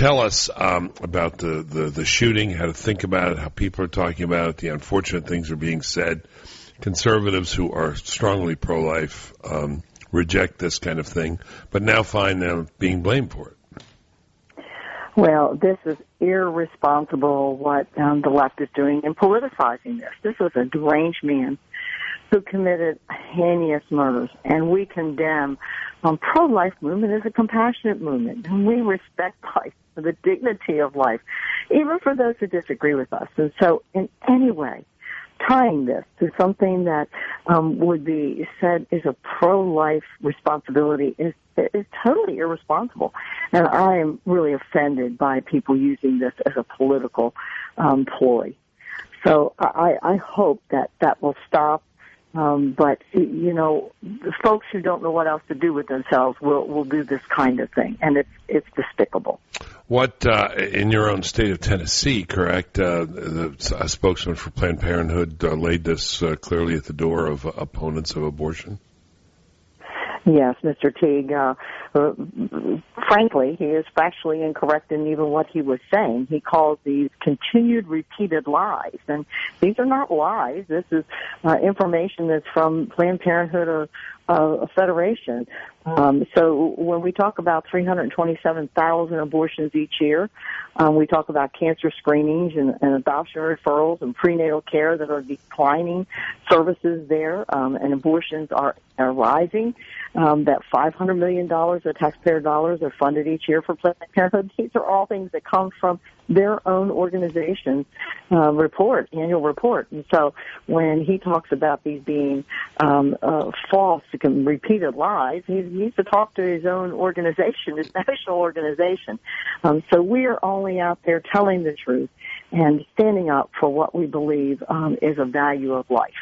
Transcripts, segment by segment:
tell us about the shooting, how to think about it, how people are talking about it, the unfortunate things are being said. Conservatives who are strongly pro-life reject this kind of thing, but now find them being blamed for it. Well, this is irresponsible what the left is doing in politicizing this. This was a deranged man who committed heinous murders, and we condemn pro-life movement is a compassionate movement, and we respect life, the dignity of life, even for those who disagree with us. And so in any way, tying this to something that would be said is a pro-life responsibility is totally irresponsible. And I am really offended by people using this as a political ploy. So I hope that will stop. But, you know, the folks who don't know what else to do with themselves will do this kind of thing, and it's despicable. What, in your own state of Tennessee, correct, a spokesman for Planned Parenthood laid this clearly at the door of opponents of abortion? Yes, Mr. Teague. Frankly, he is factually incorrect in even what he was saying. He calls these continued repeated lies, and these are not lies. This is information that's from Planned Parenthood or a federation. So when we talk about 327,000 abortions each year, we talk about cancer screenings and adoption referrals and prenatal care that are declining services there, and abortions are rising. That $500 million of taxpayer dollars are funded each year for Planned Parenthood. These are all things that come from their own organization's annual report. And so when he talks about these being false, repeated lies, he needs to talk to his own organization, his national organization. So we are only out there telling the truth and standing up for what we believe is a value of life.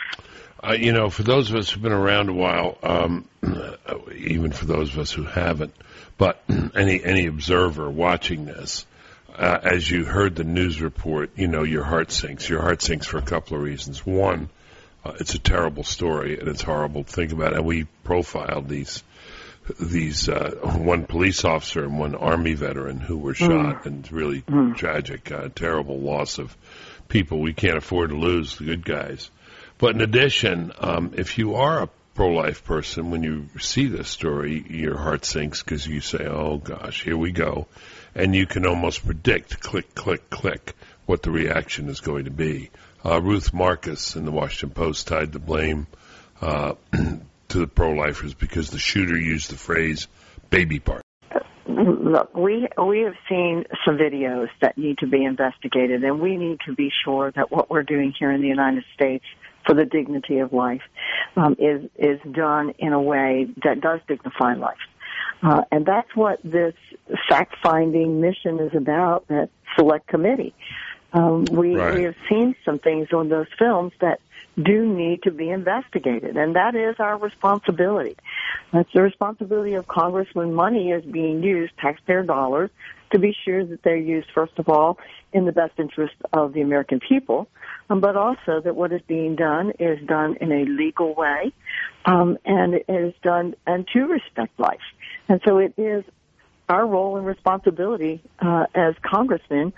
You know, for those of us who've been around a while, even for those of us who haven't, but any observer watching this, as you heard the news report, you know, your heart sinks. Your heart sinks for a couple of reasons. One, it's a terrible story, and it's horrible to think about. And we profiled these one police officer and one Army veteran who were shot, and it's really tragic, terrible loss of people we can't afford to lose, the good guys. But in addition, if you are a pro-life person, when you see this story, your heart sinks because you say, oh, gosh, here we go. And you can almost predict, click, click, click, what the reaction is going to be. Ruth Marcus in the Washington Post tied the blame to the pro-lifers because the shooter used the phrase baby part. Look, we have seen some videos that need to be investigated, and we need to be sure that what we're doing here in the United States for the dignity of life is done in a way that does dignify life. And that's what this fact-finding mission is about, that select committee. We have seen some things on those films that do need to be investigated, and that is our responsibility. That's the responsibility of Congress when money is being used, taxpayer dollars, to be sure that they're used, first of all, in the best interest of the American people, but also that what is being done is done in a legal way, and it is done and to respect life. And so it is our role and responsibility as congressmen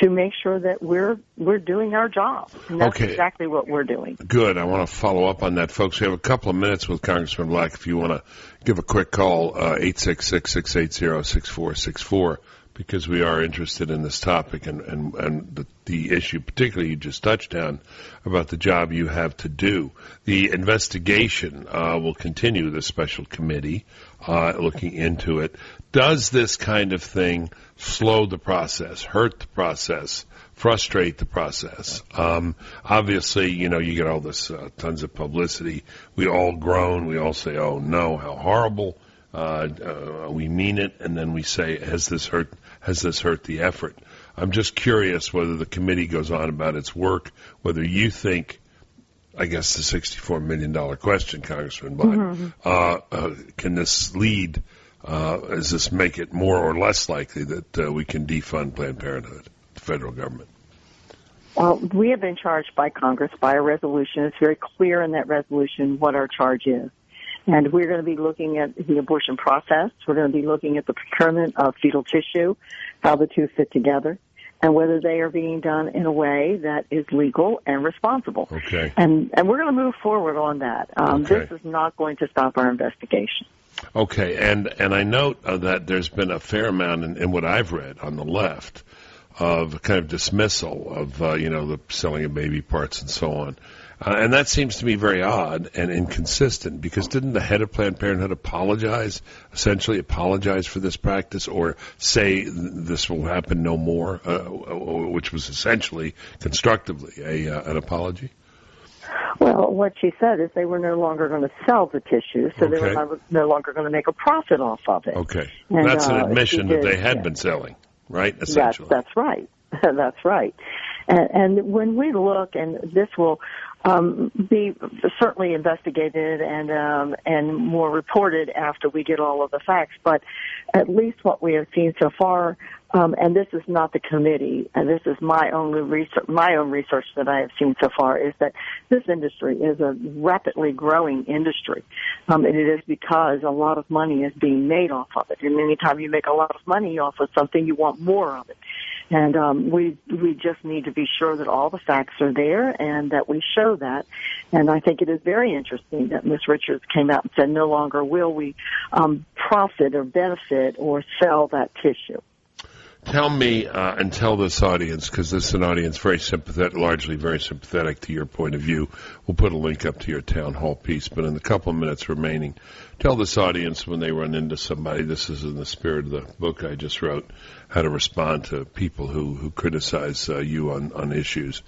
to make sure that we're doing our job. And that's exactly what we're doing. Good. I want to follow up on that, folks. We have a couple of minutes with Congressman Black. If you want to give a quick call, 866-680-6464, because we are interested in this topic and the issue, particularly you just touched on, about the job you have to do. The investigation will continue, the special committee looking into it. Does this kind of thing slow the process, hurt the process, frustrate the process? Obviously, you know, you get all this tons of publicity. We all groan. We all say, oh, no, how horrible. We mean it, and then we say, has this hurt the effort? I'm just curious whether the committee goes on about its work, whether you think, I guess the $64 million question, Congressman Black, can this lead, does this make it more or less likely that we can defund Planned Parenthood, the federal government? Well, we have been charged by Congress by a resolution. It's very clear in that resolution what our charge is. And we're going to be looking at the abortion process. We're going to be looking at the procurement of fetal tissue, how the two fit together, and whether they are being done in a way that is legal and responsible. Okay. And we're going to move forward on that. Okay. This is not going to stop our investigation. Okay, and I note that there's been a fair amount in what I've read on the left of kind of dismissal of, the selling of baby parts and so on. And that seems to me very odd and inconsistent, because didn't the head of Planned Parenthood essentially apologize for this practice, or say this will happen no more, which was essentially constructively an apology? Well, what she said is they were no longer going to sell the tissue, so they were no longer going to make a profit off of it. Okay. And, that's an admission that they had been selling, right, essentially? That's right. That's right. And when we look, and this will be certainly investigated and more reported after we get all of the facts, but at least what we have seen so far, and this is not the committee, and this is my own research that I have seen so far, is that this industry is a rapidly growing industry. And it is because a lot of money is being made off of it. And anytime you make a lot of money off of something, you want more of it. And we just need to be sure that all the facts are there and that we show that. And I think it is very interesting that Ms. Richards came out and said no longer will we profit or benefit or sell that tissue. Tell me and tell this audience, because this is an audience very sympathetic, largely very sympathetic to your point of view. We'll put a link up to your town hall piece, but in the couple of minutes remaining, tell this audience when they run into somebody, this is in the spirit of the book I just wrote, how to respond to people who criticize you on issues.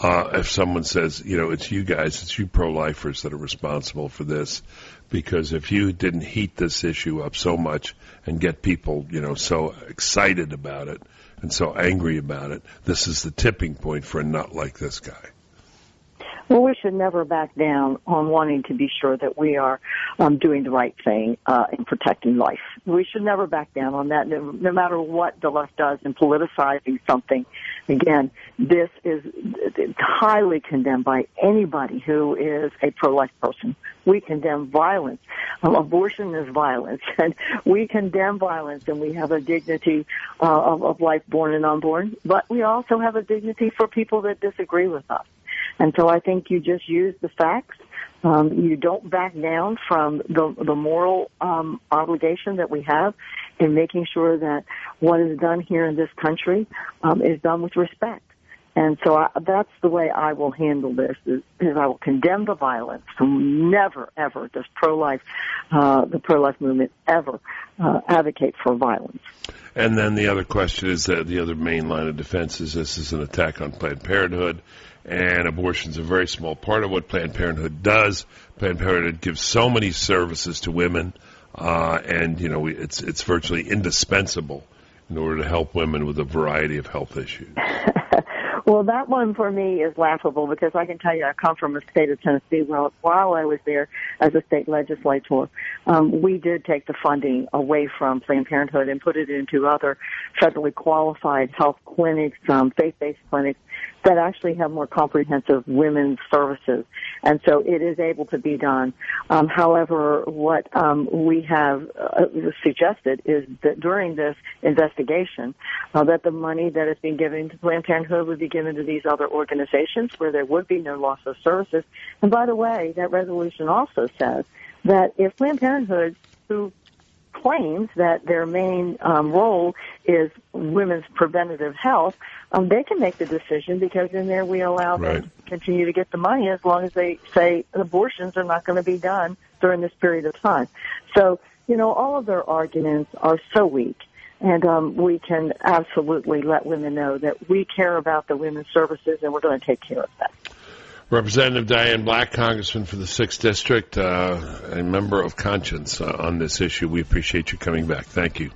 If someone says, it's you guys, it's you pro-lifers that are responsible for this, because if you didn't heat this issue up so much and get people, so excited about it and so angry about it, this is the tipping point for a nut like this guy. Well, we should never back down on wanting to be sure that we are doing the right thing in protecting life. We should never back down on that, no matter what the left does in politicizing something. Again, this is highly condemned by anybody who is a pro-life person. We condemn violence. Abortion is violence, and we condemn violence, and we have a dignity of life born and unborn, but we also have a dignity for people that disagree with us. And so I think you just use the facts. You don't back down from the moral obligation that we have in making sure that what is done here in this country is done with respect. And so that's the way I will handle this, is I will condemn the violence. Never, ever does the pro-life movement ever advocate for violence. And then the other question is that the other main line of defense is this is an attack on Planned Parenthood. And abortion is a very small part of what Planned Parenthood does. Planned Parenthood gives so many services to women, and it's virtually indispensable in order to help women with a variety of health issues. Well, that one for me is laughable, because I can tell you I come from the state of Tennessee. Well, while I was there as a state legislator, we did take the funding away from Planned Parenthood and put it into other federally qualified health clinics, faith-based clinics that actually have more comprehensive women's services. And so it is able to be done. However, what we have suggested is that during this investigation, that the money that is being given to Planned Parenthood would be given to these other organizations where there would be no loss of services. And by the way, that resolution also says that if Planned Parenthood, who claims that their main role is women's preventative health, they can make the decision, because in there we allow them to continue to get the money as long as they say abortions are not going to be done during this period of time. So, all of their arguments are so weak. And we can absolutely let women know that we care about the women's services, and we're going to take care of that. Representative Diane Black, Congressman for the 6th District, a member of conscience on this issue. We appreciate you coming back. Thank you.